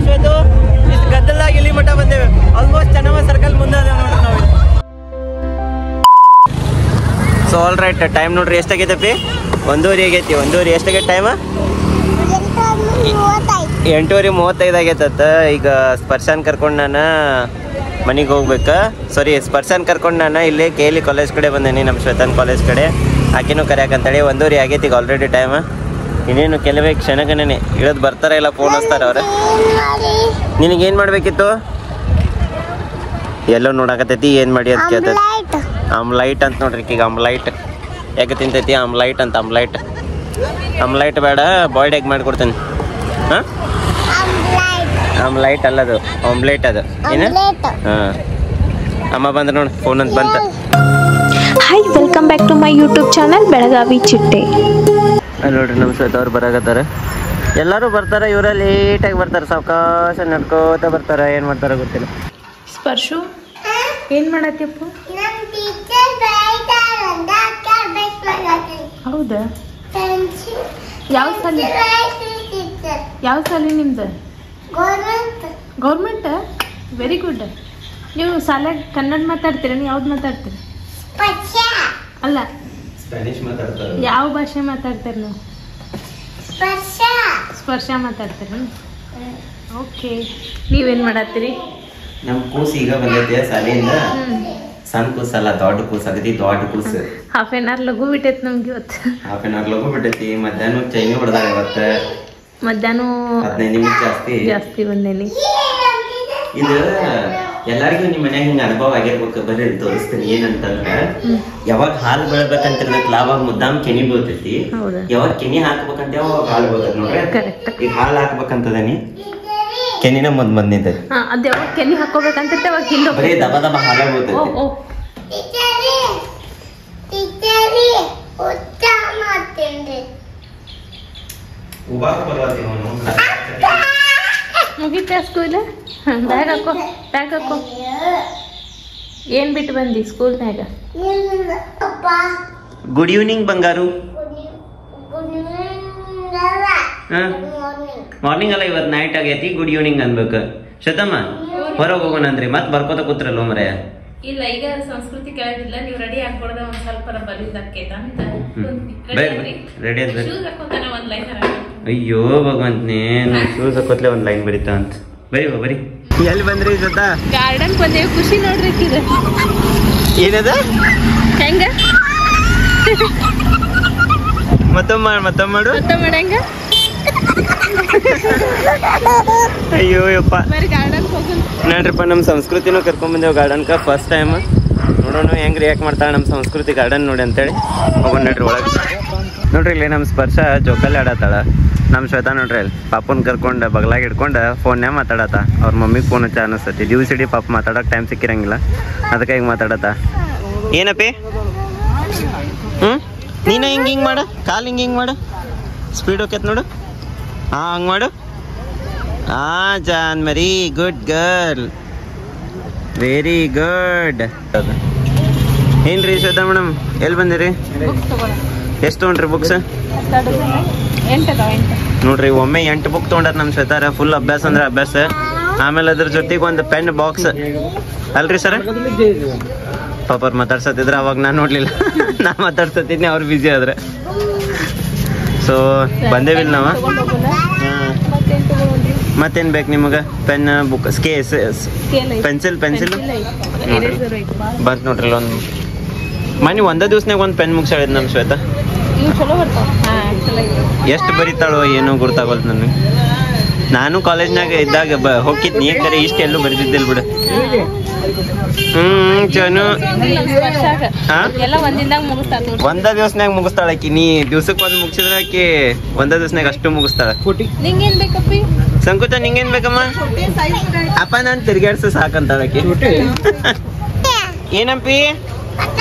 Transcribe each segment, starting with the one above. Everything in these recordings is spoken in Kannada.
ಶ್ವೇತು ಇಷ್ಟು ಗದ್ದಲಾಗಿ ಇಲ್ಲಿ ಮಟ್ಟ ಬಂದೇವೆ. ಆಲ್ಮೋಸ್ಟ್ ಚೆನ್ನಮ್ಮ ಸರ್ಕಲ್ ಮುಂದೆ ಅದ ನೋಡ್ರಿ ನಾವು. ಸೊ ಆಲ್ ರೈಟ್, ಟೈಮ್ ನೋಡ್ರಿ ಎಷ್ಟಾಗೈತಪ್ಪಿ? 1:30 ಆಗೈತಿ. 1:30 ಎಷ್ಟಾಗೈತೆ ಟೈಮ್? 8:35 ಆಗೈತತ್ತ. ಈಗ ಸ್ಪರ್ಶನ್ ಕರ್ಕೊಂಡು ನಾನು ಮನೆಗೆ ಹೋಗ್ಬೇಕಾ? ಸಾರಿ, ಸ್ಪರ್ಶನ್ ಕರ್ಕೊಂಡು ನಾನು ಇಲ್ಲಿ KL ಕಾಲೇಜ್ ಕಡೆ ಬಂದೇನಿ, ನಮ್ಮ ಶ್ವೇತನ್ ಕಾಲೇಜ್ ಕಡೆ. ಆಕಿನೂ ಕರೆಯಾಕಂತೇಳಿ 1:30 ಆಗೈತಿ ಈಗ ಆಲ್ರೆಡಿ ಟೈಮ್. ಇನ್ನೇನು ಕೆಲವೇ ಕ್ಷಣಗಣನೆ ಇಳೋದು ಬರ್ತಾರ ಇಲ್ಲ ಫೋನ್ ಹಚ್ತಾರೆ ಅವ್ರೆ. ನಿನಗೇನು ಮಾಡಬೇಕಿತ್ತು? ಎಲ್ಲೋ ನೋಡಾಕತ್ತೈತಿ, ಏನು ಮಾಡಿ ಅಂತ ಕೇಳ್ತೈತಿ. ಆಮ್ಲೈಟ್ ಅಂತ ನೋಡ್ರಿ ಈಗ. ಆಮ್ಲೈಟ್ ಯಾಕೆ ತಿಂತೈತಿ? ಆಮ್ಲೈಟ್ ಅಂತ. ಆಮ್ಲೈಟ್ ಬೇಡ, ಬಾಯ್ಲ್ಡ್ ಎಗ್ ಮಾಡಿಕೊಡ್ತೀನಿ. ಹಾಂ, ಆಮ್ಲೈಟ್ ಅಲ್ಲದು, ಆಮ್ಲೆಟ್ ಅದು. ಏನು? ಹಾಂ, ಅಮ್ಮ ಬಂದ್ರೆ ನೋಡಿ, ಫೋನ್ ಅಂತ ಬಂತ. Hi, welcome back to my YouTube channel Belagavi Chitte. ನೋಡ್ರಿ ನಮ್ಮ ಶ್ವೇತ ಅವ್ರು ಬರಾಕತ್ತಾರೆ. ಎಲ್ಲರೂ ಬರ್ತಾರೆ, ಇವರ ಲೇಟಾಗಿ ಬರ್ತಾರೆ, ಸಾವಕಾಶ ನಡ್ಕೋತ ಬರ್ತಾರೆ. ಏನು ಮಾಡ್ತಾರೆ ಗೊತ್ತಿಲ್ಲ. ಸ್ಪರ್ಶು ಏನು ಮಾಡತ್ತಪ್ಪ? ಹೌದಾ? ಯಾವ ಸಾಲಿ ನಿಮ್ದು? ಗೌರ್ಮೆಂಟ್. Very good. ನೀವು ಶಾಲೆಗೆ ಕನ್ನಡ ಮಾತಾಡ್ತೀರ? ನೀವು ಯಾವ್ದು ಮಾತಾಡ್ತೀರಿ? ಅಲ್ಲ, ಸ್ಪ್ಯಾನಿಷ್ ಮಾತಾಡ್ತಾರೆ. ಯಾವ ಭಾಷೆ ಮಾತಾಡ್ತೀರಿ ನೀವು? ಸ್ಪರ್ಶ ಮಾತಾಡ್ತೀರ? ಓಕೆ. ನೀವೇನು ಮಾಡತ್ತೀರಿ? ನಮ್ಮ ಕೂಸು ಈಗ ಬಂದೈತೆ ಶಾಲೆಯಿಂದ. ಸಣ್ಣ ಕೂಸಲ್ಲ, ದೊಡ್ಡ ಕೂಸು. ಅಗದಿ ದೊಡ್ಡ ಕೂಸು. ಹಾಫ್ ಆನ್ ಅವರ್ ಲಘು ಬಿಟ್ಟೈತೆ ನಮ್ಗೆ ಇವತ್ತು. ಹಾಫ್ ಆನ್ ಅವರ್ ಲಘು ಬಿಟ್ಟೈತಿ. ಮಧ್ಯಾಹ್ನ ಚೈನಿ ಹೊಡೆದಾಗ ಇವತ್ತು. ಮಧ್ಯಾಹ್ನ 15 ನಿಮಿಷ ಜಾಸ್ತಿ ಬಂದೇನಿ. ಇದು ಎಲ್ಲರಿಗೂ ನಿಮ್ಮ ಮನ್ಯಾಗ ಹಿಂಗ ಅನುಭವ ಆಗಿರ್ಬೇಕು. ಬರ್ರಿ ತೋರಿಸ್ತೀನಿ ಏನಂತಂದ್ರೆ, ಯಾವಾಗ ಹಾಲು ಬೆಳಬೇಕಂತಿರ್ಬೇಕು, ಅವಾಗ ಮುದ್ದಾಮ್ ಕೆನಿ ಬೀಳ್ತೈತಿ. ಯಾವಾಗ ಕೆನಿ ಹಾಕ್ಬೇಕಂತ ಅವಾಗ ಹಾಲು ಬೀಳ್ತೈತಿ ನೋಡ್ರಿ. ಈಗ ಹಾಲು ಹಾಕ್ಬೇಕಂತದನಿ, ಕೆನಿನ ಮುಂದ್ ನಿಂತೈತಿ. ಅದ್ ಯಾವಾಗ ಕೆನಿ ಹಾಕೋಬೇಕಂತ ಅವಾಗ ಹಿಂದೆ ಬರೀ ದಬ ದಬ ಹಾಲ ಬೀಳ್ತೈತಿ. ಮುಗಿತ ಸ್ಕೂಲ್? ಬ್ಯಾಗ್ ಹಾಕೋ. ಏನ್ ಬಿಟ್ಟು ಬಂದಿ ಸ್ಕೂಲ್ನಾಗ? ಗುಡ್ ಈವ್ನಿಂಗ್ ಬಂಗಾರು. ಮಾರ್ನಿಂಗ್ ಅಲ್ಲ, ಇವತ್ತು ನೈಟ್ ಆಗೈತಿ. ಗುಡ್ ಈವ್ನಿಂಗ್ ಅನ್ಬೇಕು. ಶ್ವೇತಮ್ಮ ಹೊರಗೆ ಹೋಗೋಣ ಅಂದ್ರಿ, ಮತ್ತೆ ಬರ್ಕೋತ ಕೂತ್ರಲ್ಲ ಮರ. ಇಲ್ಲ, ಈಗ ಸಂಸ್ಕೃತಿ ಕೇಳಿಲ್ಲ. ನೀವು ರೆಡಿ ಆಗ್ಕೊಡ್ದ ಒಂದ್ ಸ್ವಲ್ಪ ಬಲಿದಕ್ಕೇತ ಅಂತ ರೆಡಿ ಅಂತ. ಅಯ್ಯೋ ಭಗವಂತನೇ, ಶೂಸ್ ಹಾಕೋತ್ಲೆ ಒಂದ್ ಲೈನ್ ಬರೀತಾ ಅಂತ. ಬರೀ ಎಲ್ಲಿ ಬಂದ್ರಿ ಜೊತೆ? ಗಾರ್ಡನ್ ಬಂದೇವಿ. ಖುಷಿ ನೋಡ್ರಿ ಏನದ? ಹೆಂಗ ಮತ್ತೊಮ್ಮೆ ಮಾಡು. ಹೆಂಗ? ಅಯ್ಯೋ ಯಪ್ಪ. ಗಾರ್ಡನ್ ಹೋಗೋಣ ನೋಡ್ರಿಪ್ಪ, ನಮ್ಮ ಸಂಸ್ಕೃತಿನೂ ಕರ್ಕೊಂಡ್ ಬಂದೇವು ಗಾರ್ಡನ್ಕ. ಫಸ್ಟ್ ಟೈಮ್ ನೋಡೋಣ ಹೆಂಗ್ ರಿಯಾಕ್ಟ್ ಮಾಡ್ತಾಳೆ ನಮ್ಮ ಸಂಸ್ಕೃತಿ ಗಾರ್ಡನ್ ನೋಡಿ ಅಂತೇಳಿ. ಹೋಗೋಣ ನೋಡ್ರಿ ಒಳಗೆ. ನೋಡ್ರಿ ಇಲ್ಲಿ ನಮ್ಮ ಸ್ಪರ್ಶ ಜೋಕಾಲಿ ಆಡತ್ತಾಳ. ನಮ್ಮ ಶ್ವೇತಾ ನೋಡ್ರಿ ಅಲ್ಲಿ ಪಾಪನ್ ಕರ್ಕೊಂಡು ಬಗ್ಲಾಗಿ ಹಿಡ್ಕೊಂಡು ಫೋನ್ಯಾಗ ಮಾತಾಡತ್ತ. ಅವ್ರ ಮಮ್ಮಿಗೆ ಫೋನ್ ಹಚ್ಚ ಅನಿಸ್ತೈತಿ. ದಿವಸಿಡೀ ಪಾಪ ಮಾತಾಡೋಕೆ ಟೈಮ್ ಸಿಕ್ಕಿರಂಗಿಲ್ಲ, ಅದಕ್ಕೆ ಹಿಂಗೆ ಮಾತಾಡತ್ತ. ಏನಪ್ಪಿ? ನೀನ ಹಿಂಗೆ ಮಾಡು, ಕಾಲು ಹಿಂಗೆ ಮಾಡು. ಸ್ಪೀಡ್ ಹೋಗ್ಯತ್ ನೋಡು. ಹಾಂ, ಹಂಗೆ ಮಾಡು. ಹಾಂ ಜಾನ್ ಮರಿ, ಗುಡ್ ಗರ್ಲ್, ವೆರಿ ಗುಡ್. ಏನ್ರಿ ಶ್ವೇತಾ ಮೇಡಮ್, ಎಲ್ಲಿ ಬಂದಿರಿ? ಎಷ್ಟು ತೊಗೊಂಡ್ರಿ ಬುಕ್ಸ್? ನೋಡ್ರಿ, ಒಮ್ಮೆ 8 ಬುಕ್ ತೊಗೊಂಡ್ರ ನಮ್ಮ ಶ್ವೇತಾರ. ಫುಲ್ ಅಭ್ಯಾಸ ಅಂದ್ರೆ ಅಭ್ಯಾಸ. ಆಮೇಲೆ ಅದ್ರ ಜೊತೆಗೆ ಒಂದು ಪೆನ್ ಬಾಕ್ಸ್ ಅಲ್ರಿ ಸರ್. ಪಾಪರ್ ಮಾತಾಡ್ಸತ್ತಿದ್ರೆ ಅವಾಗ ನಾನು ನೋಡ್ಲಿಲ್ಲ. ನಾ ಮಾತಾಡ್ಸತ್ತಿದ್ನಿ, ಅವ್ರು ಬ್ಯುಸಿ ಆದ್ರೆ. ಸೊ ಬಂದೇವಿಲ್ಲ ನಾವು. ಮತ್ತೇನು ಬೇಕು ನಿಮಗೆ? ಪೆನ್, ಬುಕ್, ಪೆನ್ಸಿಲ್ ಬಂತು ನೋಡ್ರಿ. ಒಂದು ಮನೆ ಒಂದೇ ದಿವ್ಸನಾಗ ಒಂದು ಪೆನ್ ಮುಗಿಸಾಳಿದ್ ನಮ್ಮ ಶ್ವೇತಾ. ಎಷ್ಟು ಬರೀತಾಳೋ ಏನೋ ಗೊತ್ತಾಗೋದು ನನಗೆ. ನಾನು ಕಾಲೇಜ್ನಾಗ ಇದ್ದಾಗ ಹೋಗಿದ್ನಿ, ಕರೆ ಇಷ್ಟು ಎಲ್ಲೂ ಬರೀತಿದ್ದಿಲ್ಲ ಬಿಡು. ಚನು ಒಂದ ದಿವ್ಸನಾಗ ಮುಗಿಸ್ತಾಳ ಆಕಿ. ನೀ ದಿವ್ಸಕ್ಕೆ ಒಂದು ಮುಗಿಸಿದ್ರೆ ಆಕಿ ಒಂದ ದಿವ್ಸನಾಗ ಅಷ್ಟು ಮುಗಿಸ್ತಾಳ. ಸಂಕುಚ ನಿಂಗೇನ್ ಬೇಕಮ್ಮ? ಅಪ್ಪ ನಾನು ತಿರ್ಗಾಡ್ಸ ಸಾಕಂತಾಳ ಆಕಿ. ಏನಪ್ಪಿ?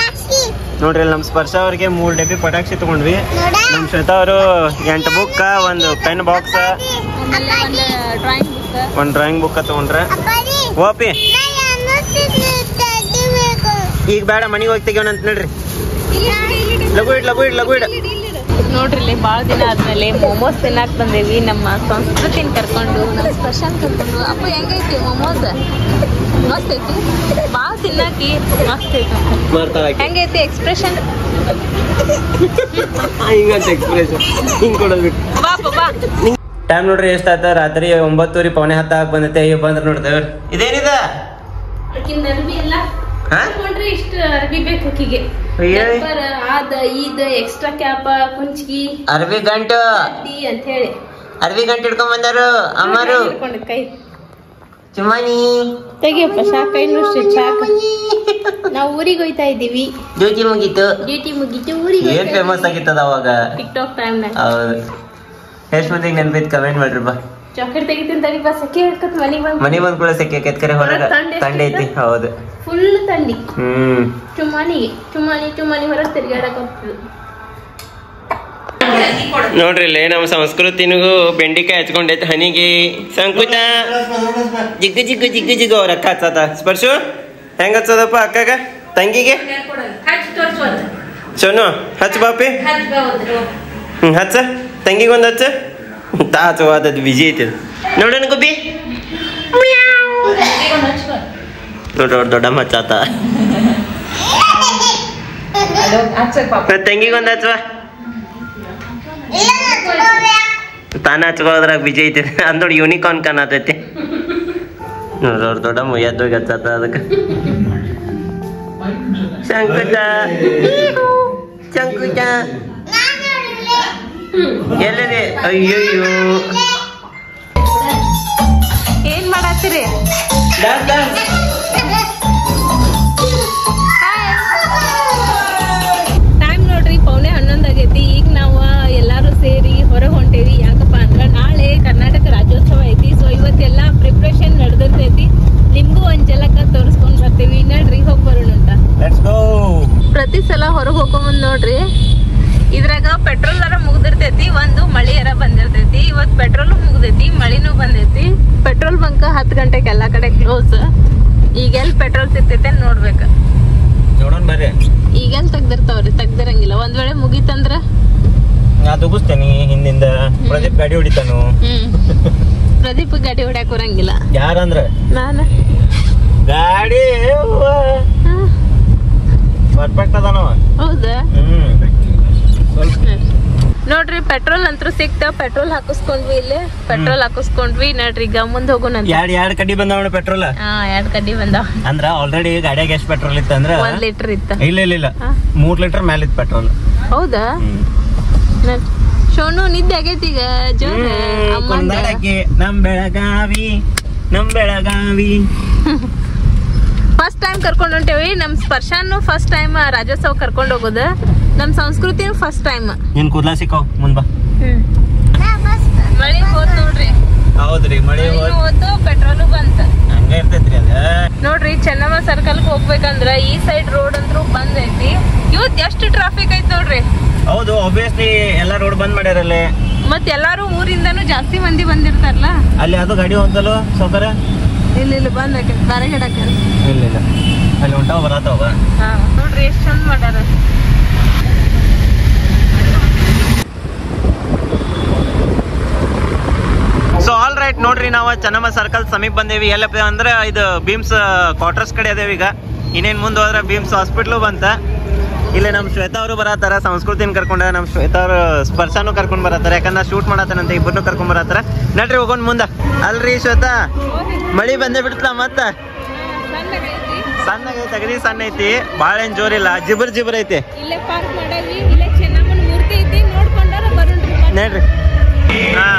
ನೋಡ್ರಿ, ನಮ್ಮ ಸ್ಪರ್ಶ ಅವ್ರಿಗೆ 3 ಡಬ್ಬಿ ಪಟಾಕ್ಷಿ ತಗೊಂಡ್ವಿ. ನಮ್ಮ ಶ್ವೇತಾ ಅವರು 8 ಬುಕ್, ಒಂದು ಪೆನ್ ಬಾಕ್ಸ್, ಒಂದು ಡ್ರಾಯಿಂಗ್ ಬುಕ್ ತಗೊಂಡ್ರೆ. ಓಪಿ ಈಗ ಬೇಡ, ಮನೆಗೆ ಹೋಗಿ ತೆಗಿಯೋಣ ಅಂತ ನೋಡ್ರಿ. ಲಘು ಇಡ್ ನೋಡ್ರಿ ಇಲ್ಲಿ ಭಾಳ ದಿನ ಆದ್ಮೇಲೆ ಮೊಮೋಸ್ ತಿನ್ನಕ್ ಬಂದೇವಿ. ನಮ್ಮ ಸಂಸ್ಕೃತಿನ ಕರ್ಕೊಂಡು ನಮ್ಮ ಸ್ಪರ್ಶನ್ ಕರ್ಕೊಂಡು. ಅಪ್ಪ ಹೆಂಗೈತಿ ಮೊಮೋಸ್? ಮಸ್ತ್ ಐತಿ, ಭಾಳ ತಿನ್ನಾಕಿ ಮಸ್ತ್ ಐತಿ. ಹೆಂಗೈತಿ ಎಕ್ಸ್ಪ್ರೆಷನ್? ಟೈಮ್ ನೋಡ್ರಿ ಎಷ್ಟಾಯ್ತ? ರಾತ್ರಿ 9:30 ಪೌನೆ 10 ಆಗಿ ಬಂದೈತೆ. ಈಗ ಬಂದ್ರೆ ನೋಡ್ತೇವೆ ಇದೇನಿದೆ ಅರ್ಬಿ ಎಲ್ಲ ಹಾಕೊಂಡ್ರೆ ಇಷ್ಟ ಅರ್ಬಿ ಬೇಕು ಆಕಿಗೆ. ಅದ ಇದ ಎಕ್ಸ್ಟ್ರಾ ಕ್ಯಾಪ ಕುಂಚಿಗಿ ಅರ್ಬಿ ಗಂಟು ಅಂತ ಹೇಳಿ ಅರ್ಬಿ ಗಂಟು ಹಿಡ್ಕೊಂಡ್ ಬಂದಾರು ಅಮ್ಮಾರು. ಕೈ ಚುಮ್ಮಾನಿ ತೆಗಿಯಪ್ಪ, ಸಾಕೈನು ಸಾಕು. ನಾವು ಊರಿಗೆ ಹೋಯ್ತಾ ಇದೀವಿ. ಡ್ಯೂಟಿ ಮುಗೀತು ಊರಿಗೆ ಏನ್ ಫೇಮಸ್ ಆಗಿತ್ತದ ಅವಾಗ ಟಿಕ್ಟಾಕ್ ಟೈಮ್ನಾಗ. ಹೌದು. ಎಷ್ಟು ಮಂದಿಗೆ ನೆನಪೈತಿ ಕಮೆಂಟ್ ಮಾಡ್ರಿ ಬಾ. ಚಾಕ್ಲೇಟ್ ತೆಗಿತೀನಿ ತಡಿ ಬಾ. ಸೆಕೆ ಹಾಕತ್ ಮನಿ ಬಂದ್ ಕೂಡ ಸೆಕೆ ಕೆತ್ಕರೆ ಹೊರಗ ತಂಡ ಐತಿ. ಹೌದು, ಫುಲ್ ತಂಡಿ. ಚುಮ್ಮಾನಿ ಹೊರಗೆ ತಿರ್ಗಾಡಕ್ ನೋಡ್ರಿ ಇಲ್ಲಿ ನಮ್ಮ ಸಂಸ್ಕೃತಿನಿಗೂ ಬೆಂಡಿಕಾಯಿ ಹಚ್ಕೊಂಡೈತಿ ಹನಿಗೆ. ಸಂಕುಚ ಜಿಗ್ಗು ಜಿಗ್ಗು ಜಿಗ್ಗು ಜಿಗ್ಗು ಅವ್ರ ಅಕ್ಕ ಹಚ್ಚದ. ಸ್ಪರ್ಶು ಹೆಂಗ ಹಚ್ಚದಪ್ಪ ಅಕ್ಕಗ ತಂಗಿಗೆ? ಸೋನು ಹಚ್ಚ ಬಾಪಿ. ಹಚ್ಚ ತಂಗಿಗೊಂದು ಹಚ್ಚ. ತಾಚವಾದದ್ದು ಬಿಜಿ ಐತಿ ನೋಡೋಣ ಗುಬ್ಬಿ. ನೋಡ್ರಿ ಅವ್ರ ದೊಡ್ಡಮ್ಮ ಹಚ್ಚಾತ. ತಂಗಿಗೊಂದು ಹಚ್ಚವ. ತಾನ ಹಚ್ಕೊಳ್ಳೋದ್ರಾಗ ಬಿಜಿ ಐತಿ. ಅಂದ್ ನೋಡಿ ಯೂನಿಕಾರ್ನ್ ಕಾಣತೈತಿ. ನೋಡ್ರಿ ಅವ್ರ ದೊಡ್ಡಮ್ಮ ಎದ್ದೋಗಿ ಹಚ್ಚಾತ ಅದಕ್ಕೆ. ಸಂಕುಚ ಸಂಕುಚ ಎಲ್ಲದೆ. ಅಯ್ಯಯ್ಯೋ ಏನ್ ಮಾಡತ್ತೀರಿ? ಟೈಮ್ ನೋಡ್ರಿ ಪೌನೆ 11 ಆಗೈತಿ. ಈಗ ನಾವು ಎಲ್ಲಾರು ಸೇರಿ ಹೊರಗೆ ಹೊಂಟೇವಿ. ಯಾಕಪ್ಪ ಅಂದ್ರ ನಾಳೆ ಕರ್ನಾಟಕ ರಾಜ್ಯೋತ್ಸವ ಐತಿ. ಸೊ ಇವತ್ತೆಲ್ಲಾ ಪ್ರಿಪ್ರೇಷನ್ ನಡೆದಿರ್ತೈತಿ. ನಿಮ್ಗೂ ಒಂದ್ ಜಲಕ ತೋರಿಸ್ಕೊಂಡ್ ಬರ್ತೀವಿ. ನಡ್ರಿ ಹೋಗಿ ಬರೋಣ ಅಂತ. ಪ್ರತಿ ಸಲ ಹೊರಗೆ ಹೋಗ್ಕೊಂಬಂದ್ ನೋಡ್ರಿ ಇದ್ರಾಗ ಪೆಟ್ರೋಲ್ ದರ ಮುಗ್ದಿರ್ತೈತಿ, ಒಂದು ಮಳಿ ಎರ ಬಂದಿರ್ತೈತಿ. ಇವತ್ ಪೆಟ್ರೋಲ್ ಮುಗ್ದೈತಿ, ಮಳಿನೂ ಬಂದೈತಿ. ಪೆಟ್ರೋಲ್ ಬಂಕ್ 10 ಗಂಟೆಗೆ ಎಲ್ಲಾ ಕಡೆ ಕ್ಲೋಸ್. ಈಗೆಲ್ ಪೆಟ್ರೋಲ್ ಸಿಗ್ತೈತೆ ನೋಡ್ಬೇಕ. ನೋಡೋಣ ಬರ್ರಿ. ಈಗೆಲ್ ತೆಗ್ದಿರ್ತಾವ್ರಿ, ತೆಗ್ದಿರಂಗಿಲ್ಲ. ಒಂದ್ ವೇಳೆ ಮುಗಿತಂದ್ರ ನಾ ತುಗಿಸ್ತೇನಿ ಹಿಂದಿಂದ. ಪ್ರದೀಪ್ ಗಾಡಿ ಹೊಡಿತಾನು. ಪ್ರದೀಪ್ ಗಾಡಿ ಹೊಡ್ಯಾಕ್ ಬರಂಗಿಲ್ಲ. ಯಾರಂದ್ರ ನಾನ ಗಾಡಿ ಪರ್ಫೆಕ್ಟ್ ಅದಾನವ. ಹೌದಾ? ನೋಡ್ರಿ ಪೆಟ್ರೋಲ್ ಅಂತೂ ಸಿಕ್ತ. ಪೆಟ್ರೋಲ್ ಹಾಕಿಸ್ಕೊಂಡ್ವಿ. ಇಲ್ಲಿ ಪೆಟ್ರೋಲ್ ಹಾಕಿಸ್ಕೊಂಡ್ವಿ. ನಡ್ರಿ ಈಗ ಮುಂದ್ ಹೋಗೋಣ. ಎರಡ್ ಕಡ್ಡಿ ಬಂದಾವ ಪೆಟ್ರೋಲ್. 2 ಕಡ್ಡಿ ಬಂದಾವ. ಅಂದ್ರ ಆಲ್ರೆಡಿ ಗಾಡಿಯಾಗ ಎಷ್ಟು ಪೆಟ್ರೋಲ್ ಇತ್ತ ಅಂದ್ರ 1 ಲೀಟರ್ ಇತ್ತ. ಇಲ್ಲ 3 ಲೀಟರ್ ಮೇಲೆ ಇತ್ತು ಪೆಟ್ರೋಲ್. ಹೌದಾ? ಶೋನು ನಿದ್ದೆ ಆಗೈತಿ ಈಗ ಜೋರ. ನಮ್ ಬೆಳಗಾವಿ ಫಸ್ಟ್ ಟೈಮ್ ಕರ್ಕೊಂಡ್ ಹೊಂಟೇವಿ. ನಮ್ ಸ್ಪರ್ಶಾನು ಫಸ್ಟ್ ಟೈಮ್ ರಾಜ್ಯೋತ್ಸವ ಕರ್ಕೊಂಡ್ ಹೋಗೋದು. ನಮ್ ಸಂಸ್ಕೃತಿನೂ ಫಸ್ಟ್ ಟೈಮ್. ನಿನ್ ಕೂದ್ಲಾ ಸಿಕ್ಕಾವ್ ಮುಂದ್ ಬಾ. ಮಳಿ ಹೋತ್ ನೋಡ್ರಿ. ಹೌದ್ರಿ, ಮಳಿ ಹೋತು, ಪೆಟ್ರೋಲು ಬಂತ. ಹಂಗ ಇರ್ತೈತ್ರಿ ಅದ. ನೋಡ್ರಿ ಚೆನ್ನಮ್ಮ ಸರ್ಕಲ್ ಹೋಗ್ಬೇಕಂದ್ರ ಈ ಸೈಡ್ ರೋಡ್ ಅಂತೂ ಬಂದ್ ಐತಿ. ಇವತ್ ಎಷ್ಟು ಟ್ರಾಫಿಕ್ ಐತಿ ನೋಡ್ರಿ. ಹೌದು, ಆಬ್ವಿಯಸ್ಲಿ ಎಲ್ಲಾ ರೋಡ್ ಬಂದ್ ಮಾಡ್ಯಾರಲ್ಲೇ. ಮತ್ ಎಲ್ಲಾರು ಊರಿಂದಾನು ಜಾಸ್ತಿ ಮಂದಿ ಬಂದಿರ್ತಾರಲ್ಲ. ಅಲ್ಲಿ ಅದು ಗಾಡಿ ಹೋಗ್ತಲ್ಲ ಸೌಕರ್ಯ. ಇಲ್ಲ ಬಂದ್ ಬೇರೆ ಗಿಡಕ್ಕ. ಇಲ್ಲ ಅಲ್ಲಿ ಹೊಂಟಾವ ಬರತಾವ. ನೋಡ್ರಿ ಎಷ್ಟ್ ಚಂದ ಮಾಡ್ಯಾರ. ಸೊ ಆಲ್ ರೈಟ್ ನೋಡ್ರಿ, ನಾವು ಚೆನ್ನಮ್ಮ ಸರ್ಕಲ್ ಸಮೀಪ ಬಂದೇವಿ. ಎಲ್ಲಪ್ಪ ಅಂದ್ರೆ ಇದು ಬೀಮ್ಸ್ ಕ್ವಾರ್ಟರ್ಸ್ ಕಡೆ ಅದೇವಿ. ಈಗ ಇನ್ನೇನ್ ಮುಂದೆ ಹೋದ್ರೆ ಬೀಮ್ಸ್ ಹಾಸ್ಪಿಟ್ಲು ಬಂತ. ಇಲ್ಲಿ ನಮ್ಮ ಶ್ವೇತಾ ಅವರು ಬರತ್ತಾರ, ಸಂಸ್ಕೃತಿನ ಕರ್ಕೊಂಡ. ನಮ್ಮ ಶ್ವೇತಾ ಅವರು ಸ್ಪರ್ಶನೂ ಕರ್ಕೊಂಡ್ ಬರತ್ತಾರ, ಯಾಕಂದ್ರೆ ಶೂಟ್ ಮಾಡತ್ತಾನಂತ. ಇಬ್ಬರನ್ನು ಕರ್ಕೊಂಡ್ ಬರತ್ತಾರ. ನಡ್ರಿ ಹೋಗೋಣ ಮುಂದ. ಅಲ್ರಿ ಶ್ವೇತಾ, ಮಳಿ ಬಂದೇ ಬಿಡ್ತಲ್ಲ ಮತ್ತ. ಸಣ್ಣಗೈತಿ, ಅಗದಿ ಸಣ್ಣ ಐತಿ, ಬಾಳ ಏನ್ ಜೋರಿಲ್ಲ. ಜಿಬರ್ ಐತಿ. ಇಲ್ಲೇ ಪಾರ್ಕ್ ಮಾಡಾವಿ. ಇಲ್ಲೇ ಚೆನ್ನಮ್ಮನ ಮೂರ್ತಿ ಐತಿ, ನೋಡ್ಕೊಂಡಾರ ಬರೋಣ್ರಿ. ನೋಡ್ರಿ. ಹಾ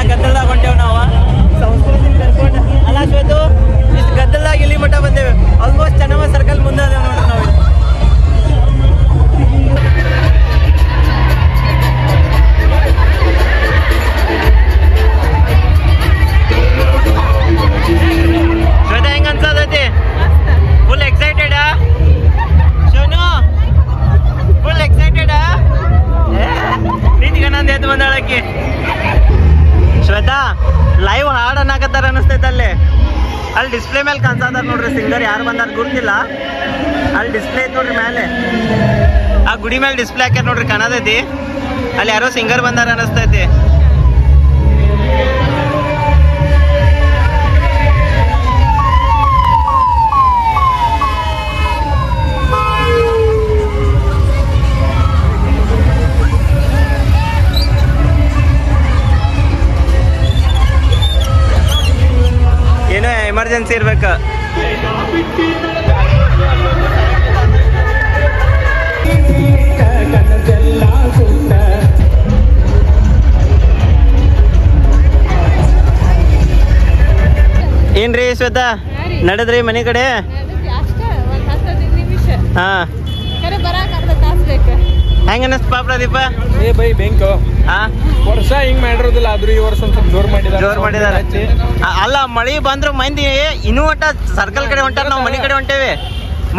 ಗದ್ದಲ್ದಾಗ ಹೊಂಟೇವ್ ನಾವು ಸಂಸ್ಕೃತಿ ಕರ್ಕೊಂಡು. ಅಲ್ಲ ಶ್ವೇತು, ಇಷ್ಟು ಗದ್ದಲ್ದಾಗ ಇಲ್ಲಿ ಮಟ್ಟ ಬಂದೇವೆ. ಆಲ್ಮೋಸ್ಟ್ ಚೆನ್ನಮ್ಮ ಸರ್ಕಲ್ ಮುಂದೆ ಅದೇವ್ ನೋಡ್ರಿ ನಾವು. ಅಲ್ಲಿ ಡಿಸ್ಪ್ಲೇ ಮೇಲೆ ಕಾಣಿಸ್ತಾರ ನೋಡ್ರಿ ಸಿಂಗರ್ ಯಾರು ಬಂದಾರ ಗುರ್ತಿಲ್ಲ. ಅಲ್ಲಿ ಡಿಸ್ಪ್ಲೇ ಐತೆ ನೋಡ್ರಿ ಮೇಲೆ, ಆ ಗುಡಿ ಮೇಲೆ ಡಿಸ್ಪ್ಲೇ ಹಾಕ್ಯಾರ ನೋಡ್ರಿ ಕಾಣತೈತಿ. ಅಲ್ಲಿ ಯಾರೋ ಸಿಂಗರ್ ಬಂದಾರ ಅನಿಸ್ತೈತಿ. ಏನೋ ಎಮರ್ಜೆನ್ಸಿ ಇರ್ಬೇಕು. ಏನ್ರಿ ಶ್ವೇತಾ ನಡೆದ್ರಿ ಮನೆ ಕಡೆ? ಹಾ ಹೆಂಗ ಅನಸ್ತ ಪ್ರದೀಪ? ಏ ಬೈ ಬೆಂಕೋ ಹಾ ವರ್ಷ ಹಿಂಗ್ ಮಾಡಿರೋದಿಲ್ಲ, ಆದ್ರೂ ಈ ವರ್ಷ ಸ್ವಲ್ಪ ಜೋರ್ ಮಾಡಿದಾರೆ. ಅಲ್ಲ ಮಳಿ ಬಂದ್ರು ಮಂದಿ ಇನ್ನೂ ಹೊಂಟ ಸರ್ಕಲ್ ಕಡೆ ಹೊಂಟಾರ, ನಾವು ಮನೆ ಕಡೆ ಹೊಂಟೇವಿ.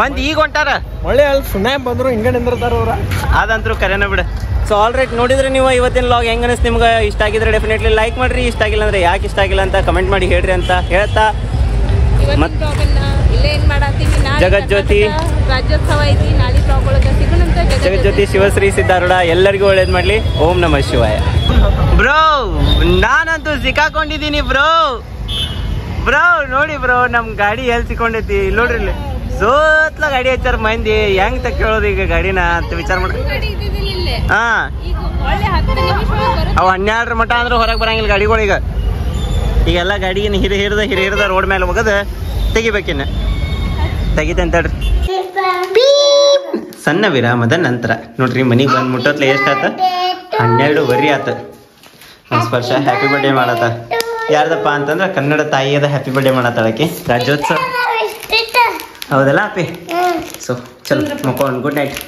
ಮಂದಿ ಈಗ ಹೊಂಟಾರ, ಮಳೆ ಅಲ್ಲಿ ಸುಣ್ಣ ಬಂದ್ರು ಹಿಂಗ ನಿಂದಿರ್ತಾರ ಅವ್ರ. ಅದಂತರೂ ಕರೆನ ಬಿಡ. ಸೊ ಆಲ್ರೈಟ್, ನೋಡಿದ್ರೆ ನೀವು ಇವತ್ತಿನ ಲಾಗ್ ಹೆಂಗ ಅನಿಸ್ತು ನಿಮ್ಗೆ? ಇಷ್ಟ ಆಗಿದ್ರೆ ಡೆಫಿನೆಟ್ಲಿ ಲೈಕ್ ಮಾಡ್ರಿ, ಇಷ್ಟ ಆಗಿಲ್ಲ ಅಂದ್ರೆ ಯಾಕೆ ಇಷ್ಟ ಆಗಿಲ್ಲ ಅಂತ ಕಮೆಂಟ್ ಮಾಡಿ ಹೇಳ್ರಿ ಅಂತ ಹೇಳ್ತಾ ಜಗಜ್ಯೋತಿ ರಾಜ್ಯೋತ್ಸವ ಐತಿ, ನಾಳೆ ಬ್ಲಾಗ್ ಒಳಗೆ ಸಿಗೋಣಂತ. ಜಗಜ್ಯೋತಿ ಶಿವಶ್ರೀ ಸಿದ್ದಾರೂಢ ಎಲ್ಲರಿಗೂ ಒಳ್ಳೇದ್ ಮಾಡ್ಲಿ. ಓಂ ನಮಃ ಶಿವಾಯ. ಬ್ರೋ ನಾನಂತೂ ಸಿಕ್ಕಾಕೊಂಡಿದ್ದೀನಿ ಬ್ರೋ. ನೋಡಿ ಬ್ರೋ, ನಮ್ ಗಾಡಿ ಎಲ್ಲಿ ಸಿಕ್ಕೊಂಡೈತಿ ನೋಡ್ರಿ. ಇಲ್ಲಿ ಸೋತ್ಲ ಗಾಡಿ ಹಚ್ಚಾರ ಮಂದಿ, ಹೆಂಗ್ ಕೇಳೋದು ಈಗ ಗಾಡಿನ ಅಂತ ವಿಚಾರ ಮಾಡ್ರಿ. ಹಾ ಅವ್ 12 ಮಟ ಅಂದ್ರೆ ಹೊರಗೆ ಬರಂಗಿಲ್ಲ ಗಾಡಿಗಳು. ಈಗೆಲ್ಲ ಗಾಡಿನ ಹಿರಿದ ರೋಡ್ ಮೇಲೆ ಹೋಗದ ತೆಗಿಬೇಕಿನ್ನ ತೆಗಿತಂತಡ್ರಿ. ಸಣ್ಣ ವಿರಾಮದ ನಂತರ ನೋಡ್ರಿ ಮನಿಗೆ ಬಂದು ಮುಟ್ಟತ್ಲೆ ಎಷ್ಟಾತ? 12 ಆತ. ಸ್ಪರ್ಶ ಹ್ಯಾಪಿ ಬರ್ಡೇ ಮಾಡತ್ತ. ಯಾರ್ದಪ್ಪ ಅಂತಂದ್ರೆ ಕನ್ನಡ ತಾಯಿಯದ ಹ್ಯಾಪಿ ಬರ್ಡೇ ಮಾಡತ್ತಾಳಕ್ಕೆ. ರಾಜ್ಯೋತ್ಸವ ಹೌದಲ್ಲ ಅಪ್ಪಿ? ಸೊ ಚಲೋ ಮಕ್ಕೊಂಡು ಗುಡ್ ನೈಟ್.